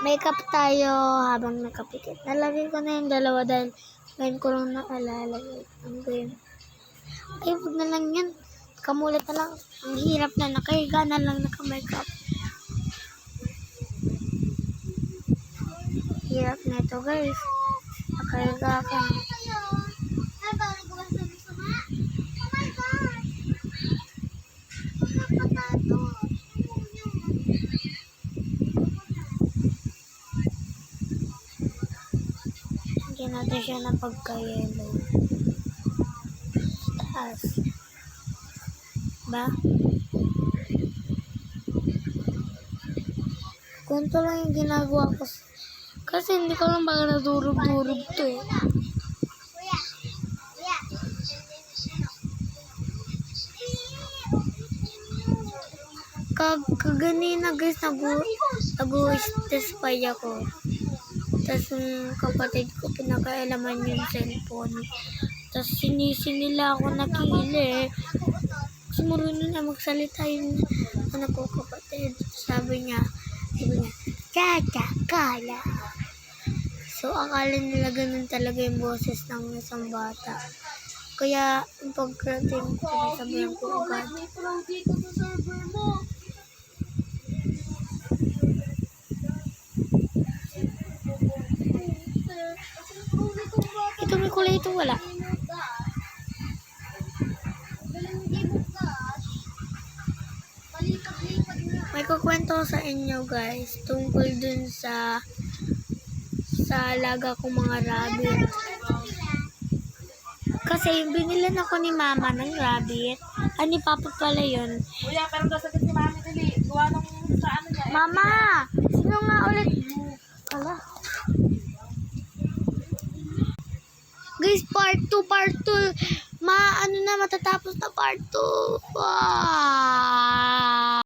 makeup tayo habang nakapikit. Nalagay ko na yung dalawa dahil ngayon ko lang naalala. Ang game. Ay, huwag na lang yan. Kamulat na lang. Ang hirap na. Nakahiga na lang naka-makeup. Hirap na ito, guys. Nakahiga ka. Hindi natin siya na pagka-yellow. Taas. Ba? Ganito lang yung ginagawa ko. Kasi hindi ko lang baka nadurog-durog to eh. Kaganina guys, nag-test pa ako. Tapos yung kapatid ko, pinakailaman yung cellphone. Tapos sinisi nila ako nakili. Kasi marunong na magsalita yung anak ko kapatid. Sabi niya, Chacha, kala. So, akala nila ganun talaga yung boses ng isang bata. Kaya, yung pagkrating ko, sinasabihan ko agad. Dito sa server mo. Ito may kulay, ito wala. May kukwento sa inyo guys tungkol dun sa alaga kong mga rabbit. Kasi binilan ako ni mama ng rabbit. Ni papa pala yun. Kuya, pero kasagad si mami dali. Gawa nung sa ano niya. Mama! Sino nga ulit? Ala. Guys, part 2. Matatapos na part 2. Wow!